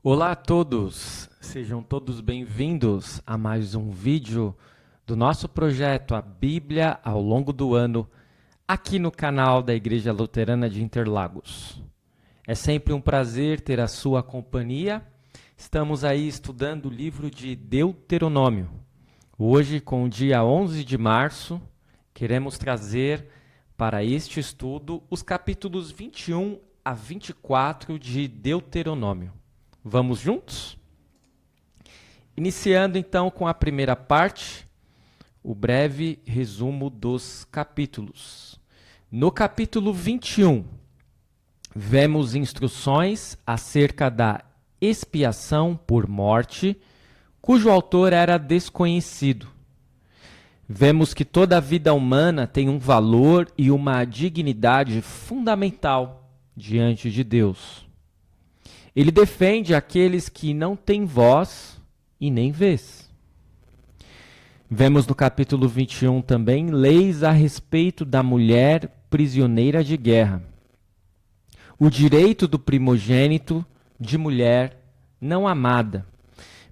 Olá a todos, sejam todos bem-vindos a mais um vídeo do nosso projeto A Bíblia ao longo do ano, aqui no canal da Igreja Luterana de Interlagos. É sempre um prazer ter a sua companhia. Estamos aí estudando o livro de Deuteronômio. Hoje, com o dia 11 de março, queremos trazer para este estudo os capítulos 21 a 24 de Deuteronômio. Vamos juntos? Iniciando então com a primeira parte, o breve resumo dos capítulos. No capítulo 21, vemos instruções acerca da expiação por morte, cujo autor era desconhecido. Vemos que toda a vida humana tem um valor e uma dignidade fundamental diante de Deus. Ele defende aqueles que não têm voz e nem vez. Vemos no capítulo 21 também leis a respeito da mulher prisioneira de guerra. O direito do primogênito de mulher não amada,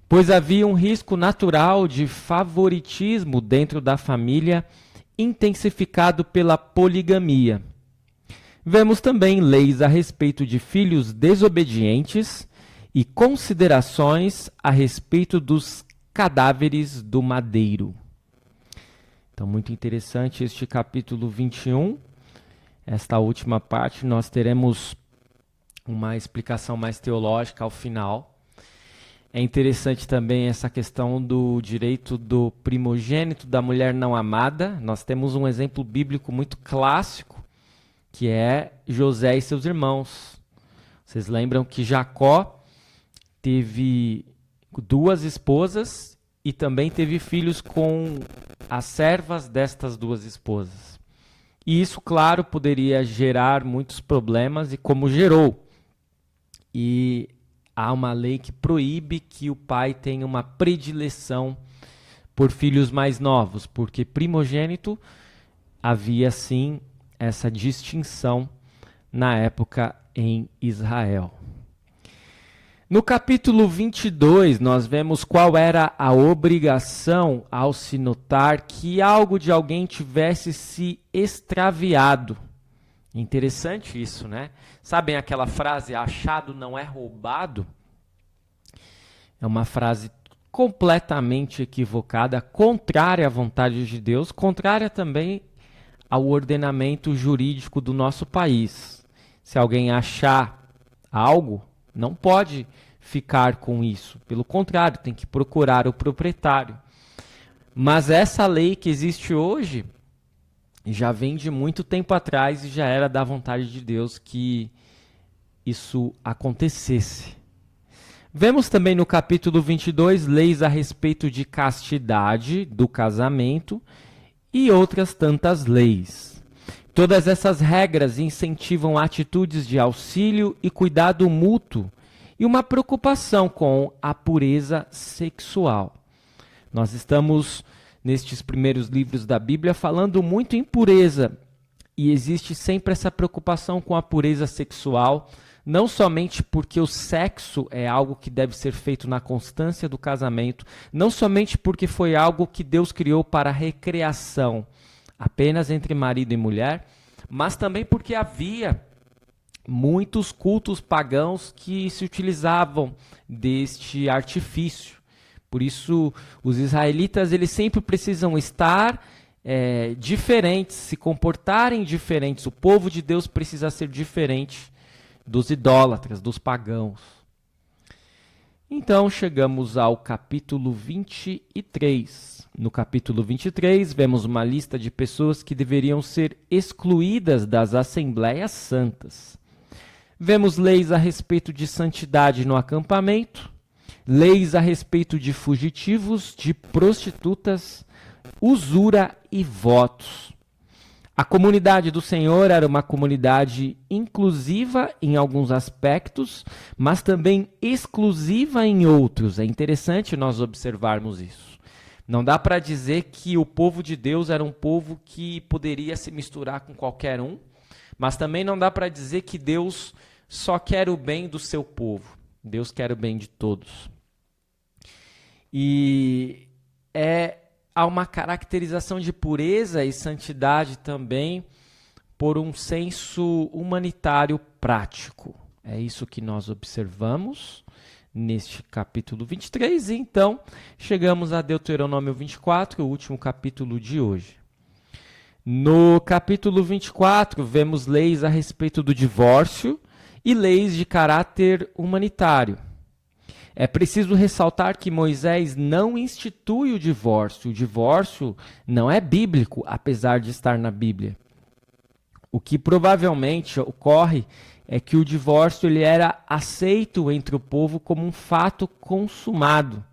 pois havia um risco natural de favoritismo dentro da família, intensificado pela poligamia. Vemos também leis a respeito de filhos desobedientes e considerações a respeito dos cadáveres do madeiro. Então, muito interessante este capítulo 21. Esta última parte nós teremos uma explicação mais teológica ao final. É interessante também essa questão do direito do primogênito da mulher não amada. Nós temos um exemplo bíblico muito clássico, que é José e seus irmãos. Vocês lembram que Jacó teve 2 esposas e também teve filhos com as servas destas 2 esposas. E isso, claro, poderia gerar muitos problemas, e como gerou. E há uma lei que proíbe que o pai tenha uma predileção por filhos mais novos, porque primogênito havia, sim, essa distinção na época em Israel. No capítulo 22, nós vemos qual era a obrigação ao se notar que algo de alguém tivesse se extraviado. Interessante isso, né? Sabem aquela frase, achado não é roubado? É uma frase completamente equivocada, contrária à vontade de Deus, contrária também ao ordenamento jurídico do nosso país. Se alguém achar algo, não pode ficar com isso. Pelo contrário, tem que procurar o proprietário. Mas essa lei que existe hoje já vem de muito tempo atrás e já era da vontade de Deus que isso acontecesse. Vemos também no capítulo 22 leis a respeito de castidade, do casamento e outras tantas leis. Todas essas regras incentivam atitudes de auxílio e cuidado mútuo e uma preocupação com a pureza sexual. Nós estamos, nestes primeiros livros da Bíblia, falando muito em pureza, e existe sempre essa preocupação com a pureza sexual, não somente porque o sexo é algo que deve ser feito na constância do casamento, não somente porque foi algo que Deus criou para recreação, apenas entre marido e mulher, mas também porque havia muitos cultos pagãos que se utilizavam deste artifício. Por isso, os israelitas eles sempre precisam estar diferentes, se comportarem diferentes. O povo de Deus precisa ser diferente dos idólatras, dos pagãos. Então, chegamos ao capítulo 23. No capítulo 23, vemos uma lista de pessoas que deveriam ser excluídas das assembleias santas. Vemos leis a respeito de santidade no acampamento, leis a respeito de fugitivos, de prostitutas, usura e votos. A comunidade do Senhor era uma comunidade inclusiva em alguns aspectos, mas também exclusiva em outros. É interessante nós observarmos isso. Não dá para dizer que o povo de Deus era um povo que poderia se misturar com qualquer um, mas também não dá para dizer que Deus só quer o bem do seu povo. Deus quer o bem de todos. E há uma caracterização de pureza e santidade também por um senso humanitário prático. É isso que nós observamos neste capítulo 23. E então, chegamos a Deuteronômio 24, o último capítulo de hoje. No capítulo 24, vemos leis a respeito do divórcio e leis de caráter humanitário. É preciso ressaltar que Moisés não institui o divórcio. O divórcio não é bíblico, apesar de estar na Bíblia. O que provavelmente ocorre é que o divórcio ele era aceito entre o povo como um fato consumado.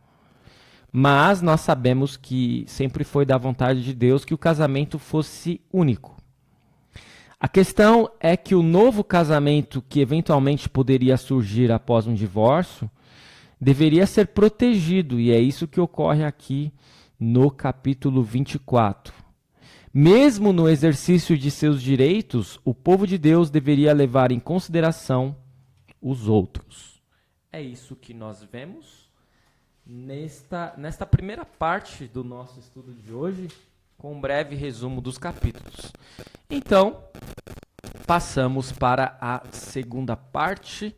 Mas nós sabemos que sempre foi da vontade de Deus que o casamento fosse único. A questão é que o novo casamento que eventualmente poderia surgir após um divórcio deveria ser protegido, e é isso que ocorre aqui no capítulo 24. Mesmo no exercício de seus direitos, o povo de Deus deveria levar em consideração os outros. É isso que nós vemos nesta primeira parte do nosso estudo de hoje, com um breve resumo dos capítulos. Então, passamos para a segunda parte,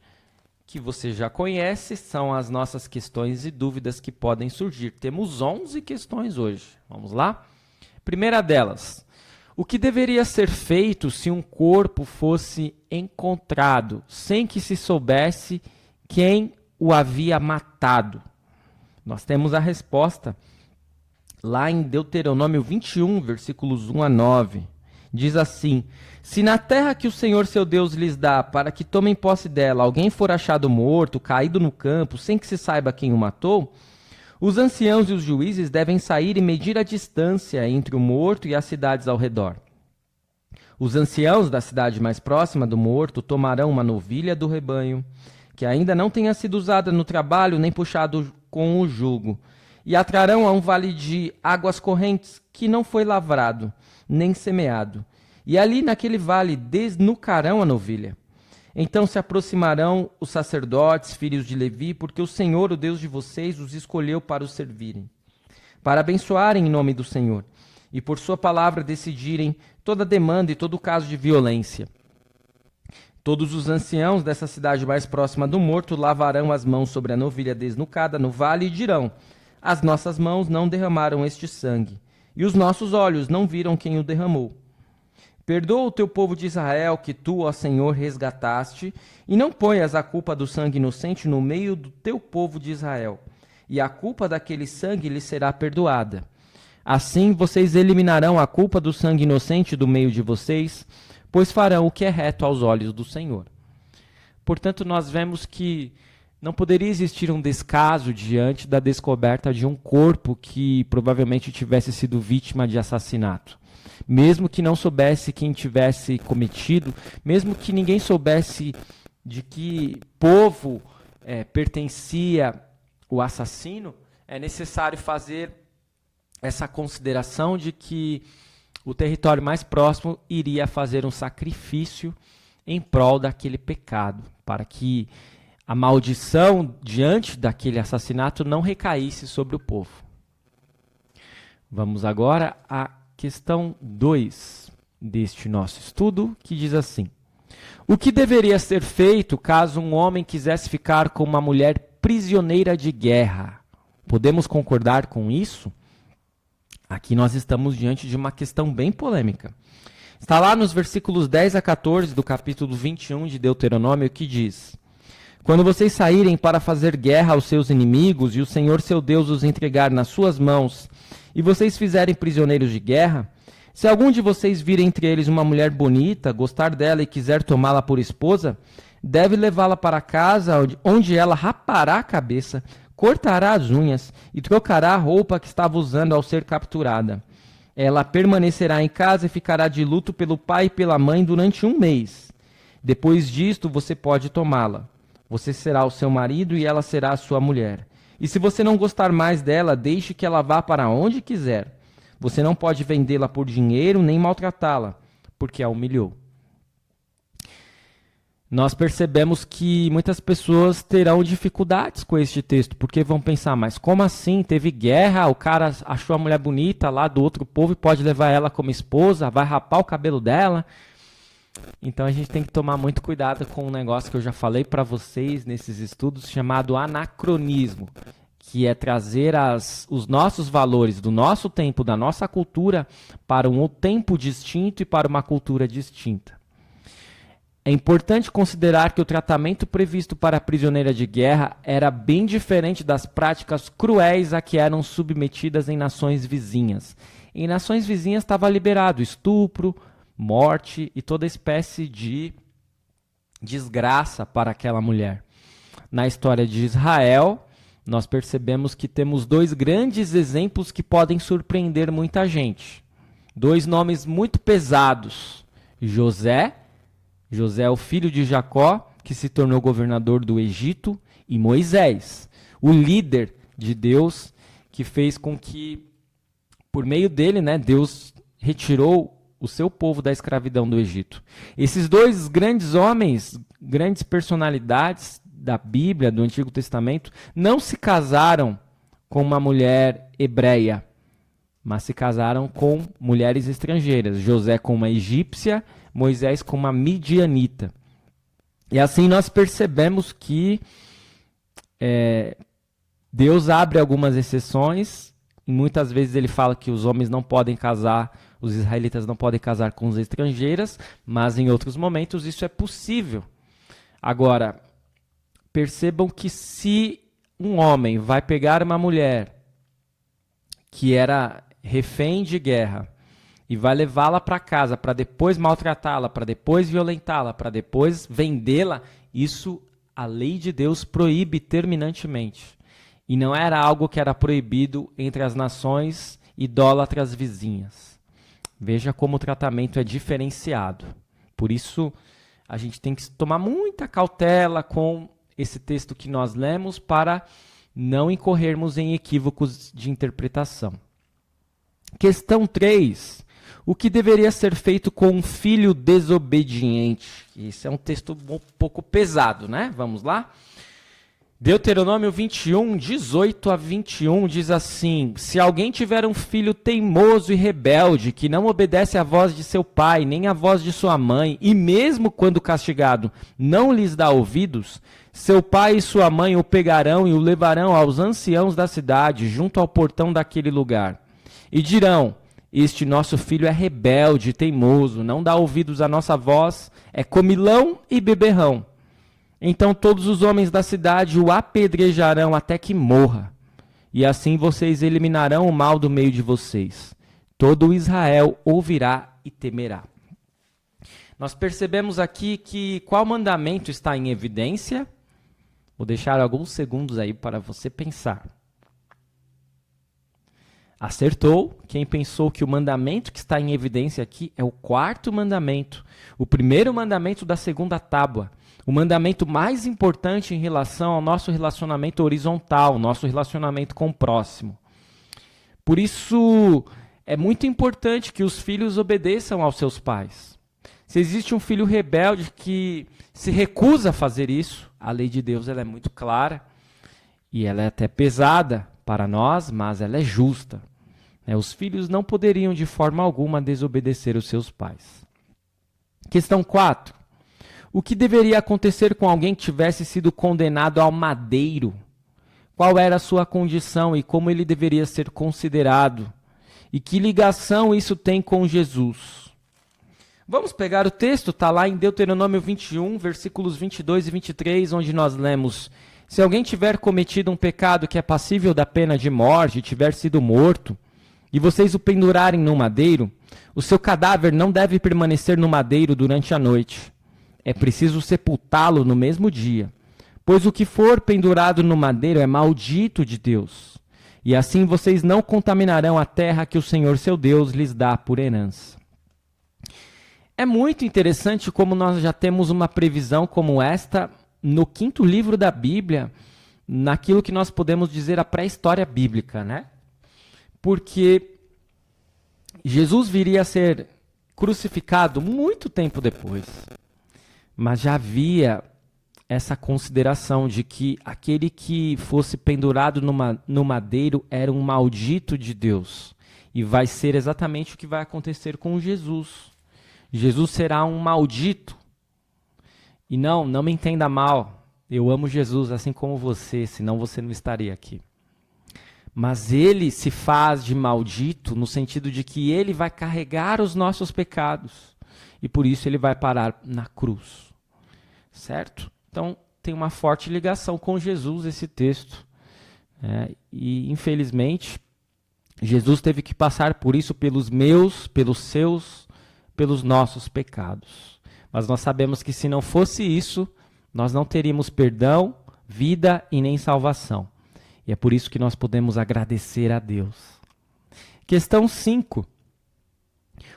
que você já conhece, são as nossas questões e dúvidas que podem surgir. Temos 11 questões hoje. Vamos lá? Primeira delas, o que deveria ser feito se um corpo fosse encontrado sem que se soubesse quem o havia matado? Nós temos a resposta lá em Deuteronômio 21, versículos 1 a 9. Diz assim: se na terra que o Senhor seu Deus lhes dá, para que tomem posse dela, alguém for achado morto, caído no campo, sem que se saiba quem o matou, os anciãos e os juízes devem sair e medir a distância entre o morto e as cidades ao redor. Os anciãos da cidade mais próxima do morto tomarão uma novilha do rebanho, que ainda não tenha sido usada no trabalho nem puxado com o jugo, e a trarão a um vale de águas correntes que não foi lavrado, nem semeado. E ali naquele vale desnucarão a novilha. Então se aproximarão os sacerdotes, filhos de Levi, porque o Senhor, o Deus de vocês, os escolheu para os servirem, para abençoarem em nome do Senhor, e por sua palavra decidirem toda demanda e todo caso de violência. Todos os anciãos dessa cidade mais próxima do morto lavarão as mãos sobre a novilha desnucada no vale e dirão: as nossas mãos não derramaram este sangue, e os nossos olhos não viram quem o derramou. Perdoa o teu povo de Israel, que tu, ó Senhor, resgataste, e não ponhas a culpa do sangue inocente no meio do teu povo de Israel, e a culpa daquele sangue lhe será perdoada. Assim vocês eliminarão a culpa do sangue inocente do meio de vocês, pois farão o que é reto aos olhos do Senhor. Portanto, nós vemos que não poderia existir um descaso diante da descoberta de um corpo que provavelmente tivesse sido vítima de assassinato. Mesmo que não soubesse quem tivesse cometido, mesmo que ninguém soubesse de que povo pertencia o assassino, é necessário fazer essa consideração de que o território mais próximo iria fazer um sacrifício em prol daquele pecado, para que a maldição diante daquele assassinato não recaísse sobre o povo. Vamos agora à questão 2 deste nosso estudo, que diz assim: o que deveria ser feito caso um homem quisesse ficar com uma mulher prisioneira de guerra? Podemos concordar com isso? Aqui nós estamos diante de uma questão bem polêmica. Está lá nos versículos 10 a 14 do capítulo 21 de Deuteronômio, que diz: quando vocês saírem para fazer guerra aos seus inimigos e o Senhor seu Deus os entregar nas suas mãos, e vocês fizerem prisioneiros de guerra, se algum de vocês vir entre eles uma mulher bonita, gostar dela e quiser tomá-la por esposa, deve levá-la para casa, onde ela rapará a cabeça, cortará as unhas e trocará a roupa que estava usando ao ser capturada. Ela permanecerá em casa e ficará de luto pelo pai e pela mãe durante 1 mês. Depois disto, você pode tomá-la. Você será o seu marido e ela será a sua mulher. E se você não gostar mais dela, deixe que ela vá para onde quiser. Você não pode vendê-la por dinheiro nem maltratá-la, porque a humilhou. nós percebemos que muitas pessoas terão dificuldades com este texto, porque vão pensar, mas como assim? Teve guerra, o cara achou a mulher bonita lá do outro povo e pode levar ela como esposa, vai rapar o cabelo dela. Então a gente tem que tomar muito cuidado com um negócio que eu já falei para vocês nesses estudos, chamado anacronismo, que é trazer os nossos valores do nosso tempo, da nossa cultura, para um tempo distinto e para uma cultura distinta. É importante considerar que o tratamento previsto para a prisioneira de guerra era bem diferente das práticas cruéis a que eram submetidas em nações vizinhas. Em nações vizinhas estava liberado estupro, morte e toda espécie de desgraça para aquela mulher. Na história de Israel, nós percebemos que temos dois grandes exemplos que podem surpreender muita gente. Dois nomes muito pesados. José é o filho de Jacó, que se tornou governador do Egito, e Moisés, o líder de Deus, que fez com que, por meio dele, Deus retirou o seu povo da escravidão do Egito. Esses dois grandes homens, grandes personalidades da Bíblia, do Antigo Testamento, não se casaram com uma mulher hebreia, mas se casaram com mulheres estrangeiras. José com uma egípcia, Moisés com uma midianita. E assim nós percebemos que Deus abre algumas exceções, e muitas vezes ele fala que os homens não podem casar, os israelitas não podem casar com as estrangeiras, mas em outros momentos isso é possível. Agora, percebam que se um homem vai pegar uma mulher que era refém de guerra e vai levá-la para casa para depois maltratá-la, para depois violentá-la, para depois vendê-la, isso a lei de Deus proíbe terminantemente. E não era algo que era proibido entre as nações idólatras vizinhas. Veja como o tratamento é diferenciado. Por isso, a gente tem que tomar muita cautela com esse texto que nós lemos para não incorrermos em equívocos de interpretação. Questão 3. O que deveria ser feito com um filho desobediente? Esse é um texto um pouco pesado, né? Vamos lá? Deuteronômio 21, 18 a 21 diz assim: se alguém tiver um filho teimoso e rebelde, que não obedece à voz de seu pai, nem à voz de sua mãe, e mesmo quando castigado não lhes dá ouvidos, seu pai e sua mãe o pegarão e o levarão aos anciãos da cidade, junto ao portão daquele lugar. E dirão: este nosso filho é rebelde, teimoso, não dá ouvidos à nossa voz, é comilão e beberrão. Então todos os homens da cidade o apedrejarão até que morra. E assim vocês eliminarão o mal do meio de vocês. Todo Israel ouvirá e temerá. Nós percebemos aqui que qual mandamento está em evidência? Vou deixar alguns segundos aí para você pensar. Acertou quem pensou que o mandamento que está em evidência aqui é o quarto mandamento, o primeiro mandamento da segunda tábua, o mandamento mais importante em relação ao nosso relacionamento horizontal, nosso relacionamento com o próximo. Por isso, é muito importante que os filhos obedeçam aos seus pais. Se existe um filho rebelde que se recusa a fazer isso, a lei de Deus ela é muito clara e ela é até pesada para nós, mas ela é justa. Os filhos não poderiam de forma alguma desobedecer os seus pais. Questão 4. O que deveria acontecer com alguém que tivesse sido condenado ao madeiro? Qual era a sua condição e como ele deveria ser considerado? E que ligação isso tem com Jesus? Vamos pegar o texto, está lá em Deuteronômio 21, versículos 22 e 23, onde nós lemos: se alguém tiver cometido um pecado que é passível da pena de morte, tiver sido morto, e vocês o pendurarem no madeiro, o seu cadáver não deve permanecer no madeiro durante a noite. É preciso sepultá-lo no mesmo dia, pois o que for pendurado no madeiro é maldito de Deus. E assim vocês não contaminarão a terra que o Senhor seu Deus lhes dá por herança. É muito interessante como nós já temos uma previsão como esta no 5º livro da Bíblia, naquilo que nós podemos dizer a pré-história bíblica, né? Porque Jesus viria a ser crucificado muito tempo depois. mas já havia essa consideração de que aquele que fosse pendurado no madeiro era um maldito de Deus. E vai ser exatamente o que vai acontecer com Jesus. Jesus será um maldito. E não me entenda mal. Eu amo Jesus assim como você, senão você não estaria aqui. Mas ele se faz de maldito no sentido de que ele vai carregar os nossos pecados. E por isso ele vai parar na cruz. Certo? Então tem uma forte ligação com Jesus esse texto. E infelizmente Jesus teve que passar por isso pelos meus, pelos seus, pelos nossos pecados. Mas nós sabemos que se não fosse isso, nós não teríamos perdão, vida e nem salvação. E é por isso que nós podemos agradecer a Deus. Questão 5.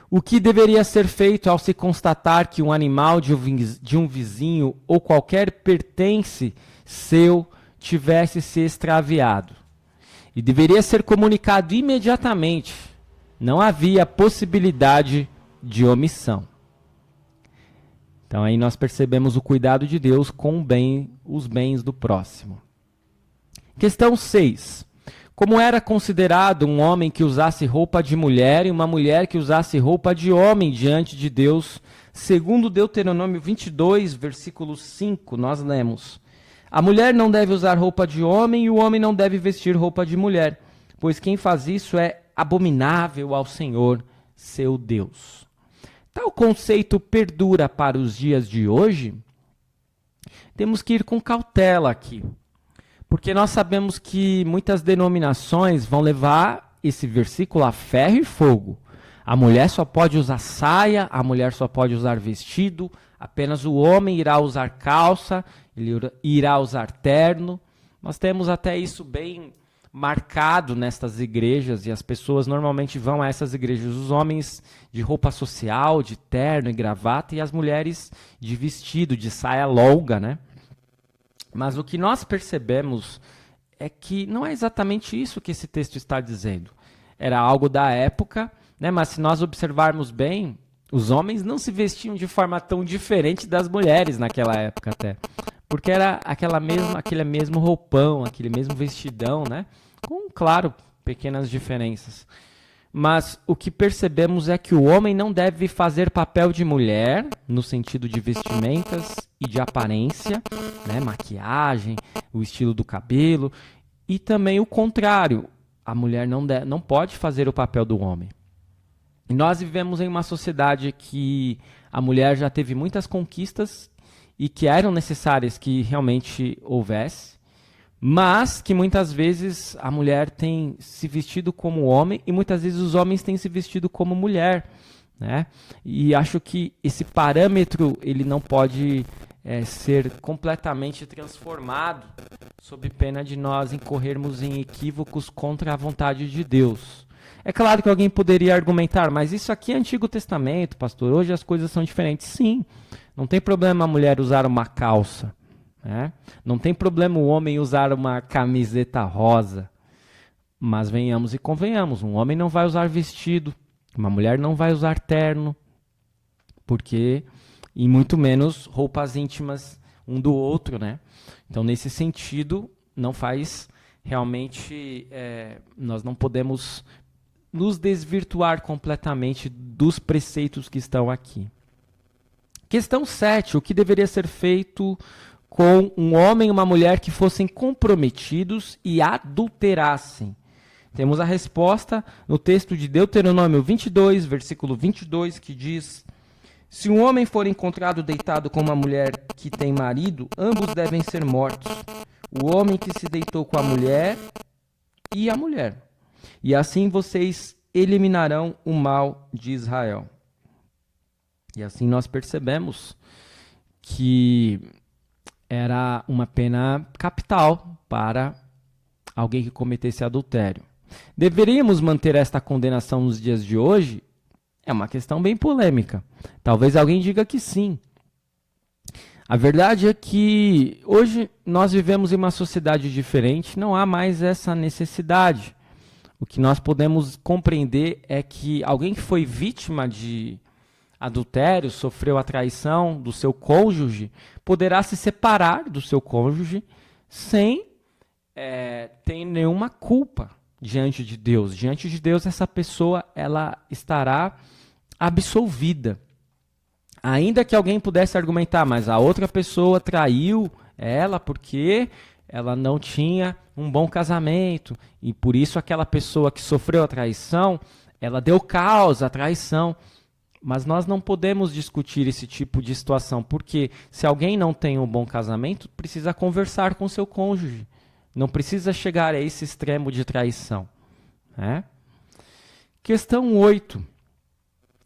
O que deveria ser feito ao se constatar que um animal de um vizinho ou qualquer pertence seu tivesse se extraviado? E deveria ser comunicado imediatamente. Não havia possibilidade de omissão. Então aí nós percebemos o cuidado de Deus com os bens do próximo. Questão 6. Como era considerado um homem que usasse roupa de mulher e uma mulher que usasse roupa de homem diante de Deus? Segundo Deuteronômio 22, versículo 5, nós lemos: a mulher não deve usar roupa de homem e o homem não deve vestir roupa de mulher, pois quem faz isso é abominável ao Senhor, seu Deus. Tal conceito perdura para os dias de hoje? Temos que ir com cautela aqui, porque nós sabemos que muitas denominações vão levar esse versículo a ferro e fogo. A mulher só pode usar saia, a mulher só pode usar vestido, apenas o homem irá usar calça, ele irá usar terno. Nós temos até isso bem marcado nestas igrejas, e as pessoas normalmente vão a essas igrejas, os homens de roupa social, de terno e gravata, e as mulheres de vestido, de saia longa, né? Mas o que nós percebemos é que não é exatamente isso que esse texto está dizendo. Era algo da época, né? Mas se nós observarmos bem, os homens não se vestiam de forma tão diferente das mulheres naquela época até. Porque era aquele mesmo roupão, aquele mesmo vestidão, né? Com, claro, pequenas diferenças. Mas o que percebemos é que o homem não deve fazer papel de mulher, no sentido de vestimentas e de aparência, né? Maquiagem, o estilo do cabelo, e também o contrário, a mulher não pode fazer o papel do homem. E nós vivemos em uma sociedade que a mulher já teve muitas conquistas e que eram necessárias que realmente houvesse, mas que muitas vezes a mulher tem se vestido como homem e muitas vezes os homens têm se vestido como mulher, né? E acho que esse parâmetro ele não pode ser completamente transformado sob pena de nós incorrermos em equívocos contra a vontade de Deus. É claro que alguém poderia argumentar, mas isso aqui é Antigo Testamento, pastor, hoje as coisas são diferentes. Sim, não tem problema a mulher usar uma calça, né? Não tem problema o homem usar uma camiseta rosa, mas venhamos e convenhamos, um homem não vai usar vestido, uma mulher não vai usar terno, porque, e muito menos roupas íntimas um do outro, né? Então, nesse sentido, não faz realmente, nós não podemos nos desvirtuar completamente dos preceitos que estão aqui. Questão 7. O que deveria ser feito com um homem e uma mulher que fossem comprometidos e adulterassem? Temos a resposta no texto de Deuteronômio 22, versículo 22, que diz: se um homem for encontrado deitado com uma mulher que tem marido, ambos devem ser mortos. O homem que se deitou com a mulher e a mulher. E assim vocês eliminarão o mal de Israel. E assim nós percebemos que era uma pena capital para alguém que cometesse adultério. Deveríamos manter esta condenação nos dias de hoje? É uma questão bem polêmica. Talvez alguém diga que sim. A verdade é que hoje nós vivemos em uma sociedade diferente, não há mais essa necessidade. O que nós podemos compreender é que alguém que foi vítima de adultério, sofreu a traição do seu cônjuge, poderá se separar do seu cônjuge sem ter nenhuma culpa diante de Deus. Diante de Deus, essa pessoa ela estará absolvida. Ainda que alguém pudesse argumentar, mas a outra pessoa traiu ela porque ela não tinha um bom casamento e por isso aquela pessoa que sofreu a traição, ela deu causa à traição. Mas nós não podemos discutir esse tipo de situação, porque se alguém não tem um bom casamento, precisa conversar com seu cônjuge. Não precisa chegar a esse extremo de traição. Né? Questão 8.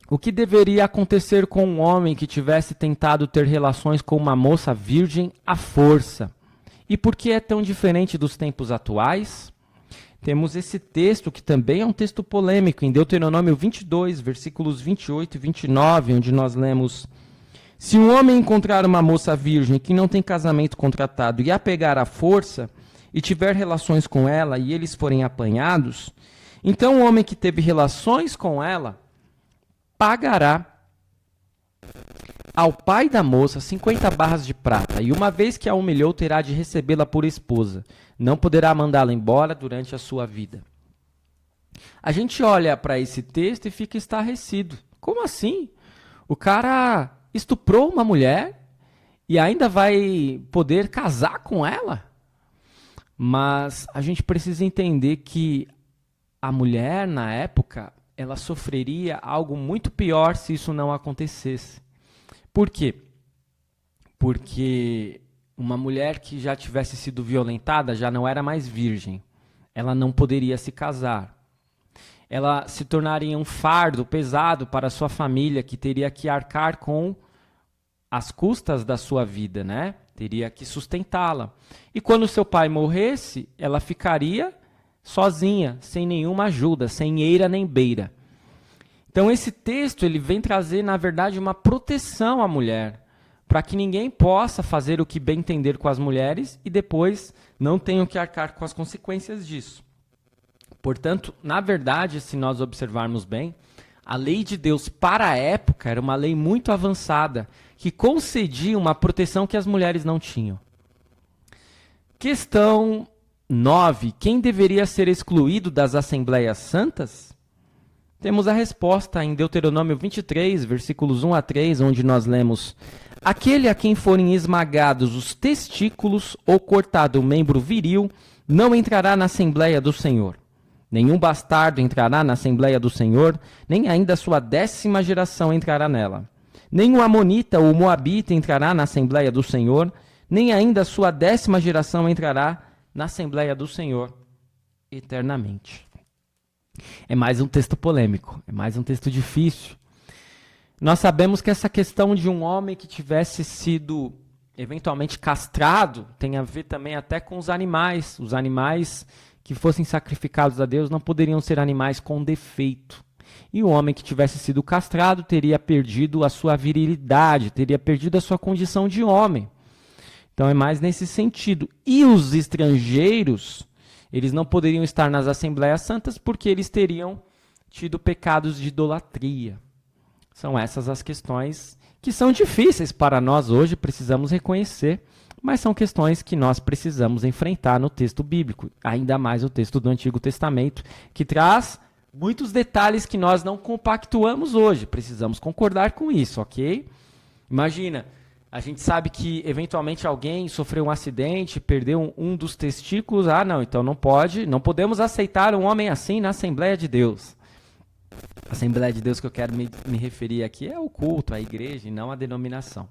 O que deveria acontecer com um homem que tivesse tentado ter relações com uma moça virgem à força? E por que é tão diferente dos tempos atuais? Temos esse texto, que também é um texto polêmico, em Deuteronômio 22, versículos 28 e 29, onde nós lemos: se um homem encontrar uma moça virgem que não tem casamento contratado e a pegar à força, e tiver relações com ela, e eles forem apanhados, então o homem que teve relações com ela pagará ao pai da moça 50 barras de prata, e uma vez que a humilhou, terá de recebê-la por esposa. Não poderá mandá-la embora durante a sua vida. A gente olha para esse texto e fica estarrecido. Como assim? O cara estuprou uma mulher e ainda vai poder casar com ela? Mas a gente precisa entender que a mulher, na época, ela sofreria algo muito pior se isso não acontecesse. Por quê? Porque uma mulher que já tivesse sido violentada já não era mais virgem. Ela não poderia se casar. Ela se tornaria um fardo pesado para a sua família, que teria que arcar com as custas da sua vida, né? Teria que sustentá-la. E quando seu pai morresse, ela ficaria sozinha, sem nenhuma ajuda, sem eira nem beira. Então esse texto ele vem trazer, na verdade, uma proteção à mulher, para que ninguém possa fazer o que bem entender com as mulheres e depois não tenham que arcar com as consequências disso. Portanto, na verdade, se nós observarmos bem, a lei de Deus para a época era uma lei muito avançada, que concedia uma proteção que as mulheres não tinham. Questão 9. Quem deveria ser excluído das Assembleias Santas? Temos a resposta em Deuteronômio 23, versículos 1 a 3, onde nós lemos: aquele a quem forem esmagados os testículos ou cortado o membro viril, não entrará na Assembleia do Senhor. Nenhum bastardo entrará na Assembleia do Senhor, nem ainda a sua 10ª geração entrará nela. Nem o amonita ou o moabita entrará na Assembleia do Senhor, nem ainda a sua 10ª geração entrará na Assembleia do Senhor eternamente. É mais um texto polêmico, é mais um texto difícil. Nós sabemos que essa questão de um homem que tivesse sido eventualmente castrado tem a ver também até com os animais. Os animais que fossem sacrificados a Deus não poderiam ser animais com defeito. E o homem que tivesse sido castrado teria perdido a sua virilidade, teria perdido a sua condição de homem. Então é mais nesse sentido. E os estrangeiros, eles não poderiam estar nas Assembleias Santas porque eles teriam tido pecados de idolatria. São essas as questões que são difíceis para nós hoje, precisamos reconhecer, mas são questões que nós precisamos enfrentar no texto bíblico, ainda mais o texto do Antigo Testamento, que traz muitos detalhes que nós não compactuamos hoje. Precisamos concordar com isso, ok? Imagina, a gente sabe que eventualmente alguém sofreu um acidente, perdeu um dos testículos. Ah, não, então não podemos aceitar um homem assim na Assembleia de Deus. A Assembleia de Deus que eu quero me referir aqui é o culto, a igreja e não a denominação.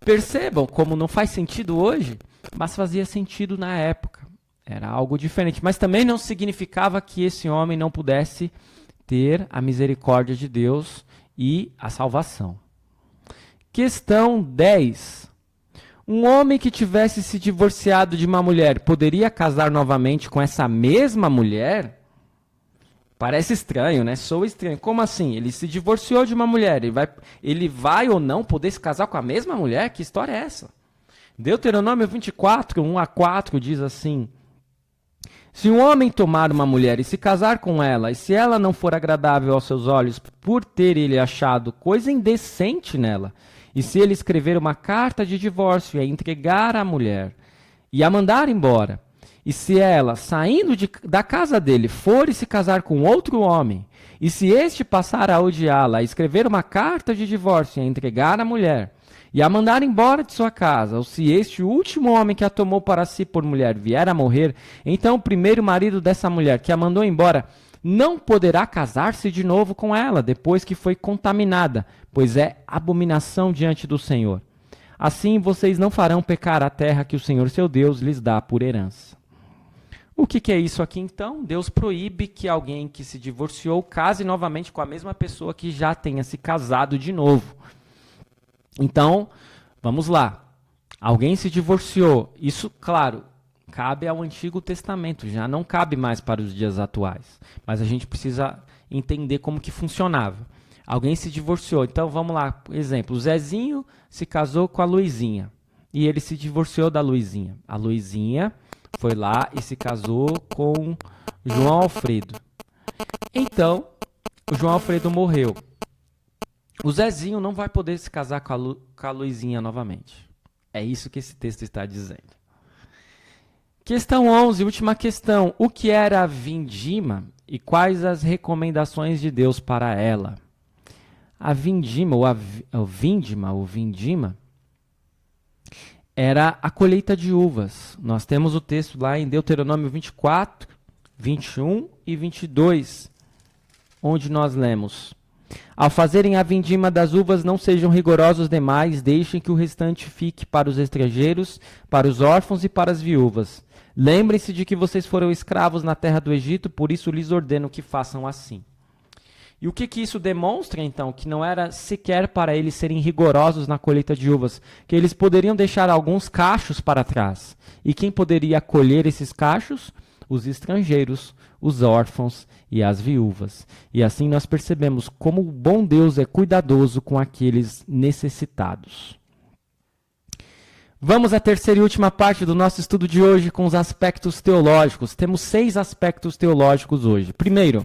Percebam como não faz sentido hoje, mas fazia sentido na época. Era algo diferente, mas também não significava que esse homem não pudesse ter a misericórdia de Deus e a salvação. Questão 10. Um homem que tivesse se divorciado de uma mulher poderia casar novamente com essa mesma mulher? Parece estranho, né? Soa estranho. Como assim? Ele se divorciou de uma mulher. Ele vai ou não poder se casar com a mesma mulher? Que história é essa? Deuteronômio 24, 1 a 4 diz assim: Se um homem tomar uma mulher e se casar com ela, e se ela não for agradável aos seus olhos por ter ele achado coisa indecente nela, e se ele escrever uma carta de divórcio e a entregar à mulher e a mandar embora, e se ela, saindo da casa dele, for e se casar com outro homem, e se este passar a odiá-la, a escrever uma carta de divórcio e a entregar à mulher, e a mandar embora de sua casa, ou se este último homem que a tomou para si por mulher vier a morrer, então o primeiro marido dessa mulher que a mandou embora não poderá casar-se de novo com ela, depois que foi contaminada, pois é abominação diante do Senhor. Assim vocês não farão pecar a terra que o Senhor seu Deus lhes dá por herança. O que é isso aqui então? Deus proíbe que alguém que se divorciou case novamente com a mesma pessoa que já tenha se casado de novo. Então, vamos lá. Alguém se divorciou. Isso, claro, cabe ao Antigo Testamento, já não cabe mais para os dias atuais. Mas a gente precisa entender como que funcionava. Alguém se divorciou. Então, vamos lá. Exemplo, o Zezinho se casou com a Luizinha. E ele se divorciou da Luizinha. A Luizinha foi lá e se casou com João Alfredo. Então, o João Alfredo morreu. O Zezinho não vai poder se casar com a Luizinha novamente. É isso que esse texto está dizendo. Questão 11, última questão. O que era a vindima e quais as recomendações de Deus para ela? A vindima, ou vindima, era a colheita de uvas. Nós temos o texto lá em Deuteronômio 24, 21 e 22, onde nós lemos: ao fazerem a vindima das uvas, não sejam rigorosos demais, deixem que o restante fique para os estrangeiros, para os órfãos e para as viúvas. Lembrem-se de que vocês foram escravos na terra do Egito, por isso lhes ordeno que façam assim. E o que isso demonstra, então? Que não era sequer para eles serem rigorosos na colheita de uvas, que eles poderiam deixar alguns cachos para trás. E quem poderia colher esses cachos? Os estrangeiros, os órfãos e as viúvas. E assim nós percebemos como o bom Deus é cuidadoso com aqueles necessitados. Vamos à terceira e última parte do nosso estudo de hoje com os aspectos teológicos. Temos 6 aspectos teológicos hoje. Primeiro,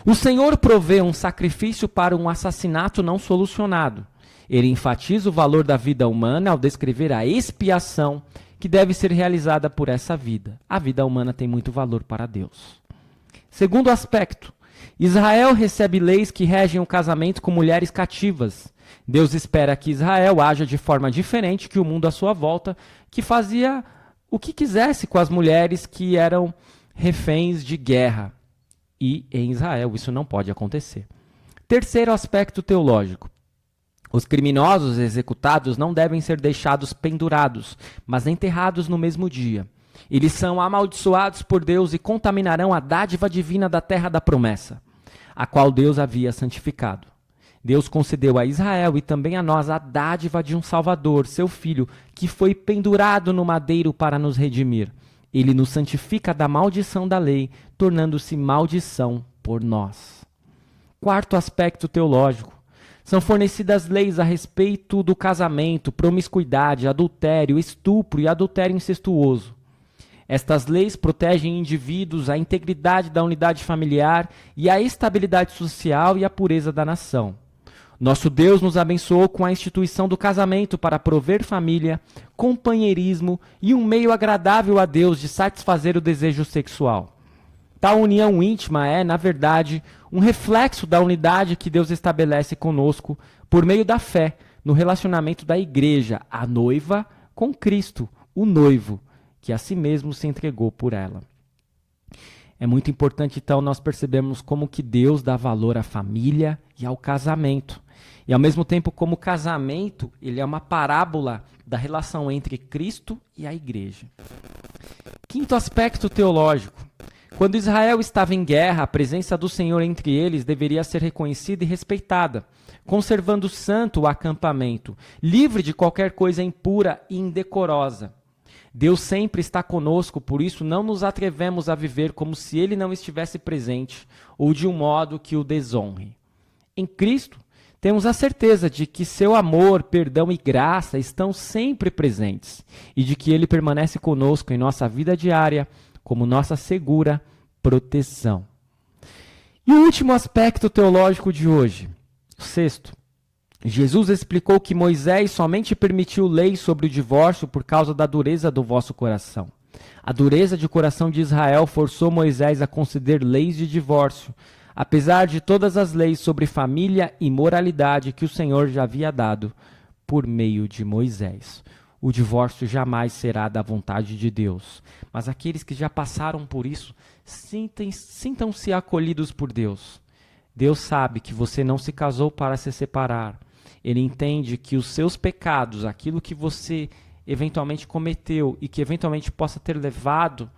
o Senhor provê um sacrifício para um assassinato não solucionado. Ele enfatiza o valor da vida humana ao descrever a expiação que deve ser realizada por essa vida. A vida humana tem muito valor para Deus. Segundo aspecto, Israel recebe leis que regem o casamento com mulheres cativas. Deus espera que Israel haja de forma diferente que o mundo à sua volta, que fazia o que quisesse com as mulheres que eram reféns de guerra. E em Israel isso não pode acontecer. Terceiro aspecto teológico. Os criminosos executados não devem ser deixados pendurados, mas enterrados no mesmo dia. Eles são amaldiçoados por Deus e contaminarão a dádiva divina da terra da promessa, a qual Deus havia santificado. Deus concedeu a Israel e também a nós a dádiva de um Salvador, seu Filho, que foi pendurado no madeiro para nos redimir. Ele nos santifica da maldição da lei, tornando-se maldição por nós. Quarto aspecto teológico. São fornecidas leis a respeito do casamento, promiscuidade, adultério, estupro e adultério incestuoso. Estas leis protegem indivíduos, a integridade da unidade familiar e a estabilidade social e a pureza da nação. Nosso Deus nos abençoou com a instituição do casamento para prover família, companheirismo e um meio agradável a Deus de satisfazer o desejo sexual. Tal união íntima é, na verdade, um reflexo da unidade que Deus estabelece conosco por meio da fé no relacionamento da igreja, a noiva, com Cristo, o noivo, que a si mesmo se entregou por ela. É muito importante, então, nós percebermos como que Deus dá valor à família e ao casamento. E, ao mesmo tempo, como o casamento ele é uma parábola da relação entre Cristo e a igreja. Quinto aspecto teológico. Quando Israel estava em guerra, a presença do Senhor entre eles deveria ser reconhecida e respeitada, conservando santo o acampamento, livre de qualquer coisa impura e indecorosa. Deus sempre está conosco, por isso não nos atrevemos a viver como se Ele não estivesse presente ou de um modo que o desonre. Em Cristo, temos a certeza de que seu amor, perdão e graça estão sempre presentes e de que Ele permanece conosco em nossa vida diária, como nossa segura proteção. E o último aspecto teológico de hoje, o sexto. Jesus explicou que Moisés somente permitiu lei sobre o divórcio por causa da dureza do vosso coração. A dureza de coração de Israel forçou Moisés a conceder leis de divórcio, apesar de todas as leis sobre família e moralidade que o Senhor já havia dado por meio de Moisés. O divórcio jamais será da vontade de Deus, mas aqueles que já passaram por isso, sintam-se acolhidos por Deus. Deus sabe que você não se casou para se separar. Ele entende que os seus pecados, aquilo que você eventualmente cometeu e que eventualmente possa ter levado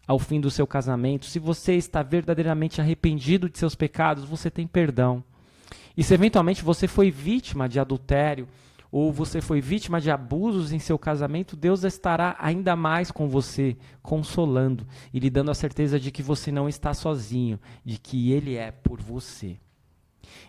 ao fim do seu casamento, se você está verdadeiramente arrependido de seus pecados, você tem perdão. E se eventualmente você foi vítima de adultério ou você foi vítima de abusos em seu casamento, Deus estará ainda mais com você, consolando e lhe dando a certeza de que você não está sozinho, de que Ele é por você.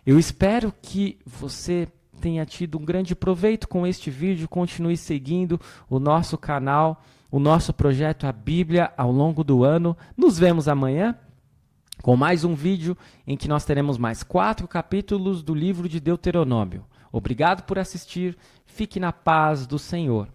Eu espero que você tenha tido um grande proveito com este vídeo. Continue seguindo o nosso canal, o nosso projeto A Bíblia ao longo do ano. Nos vemos amanhã com mais um vídeo em que nós teremos mais 4 capítulos do livro de Deuteronômio. Obrigado por assistir. Fique na paz do Senhor.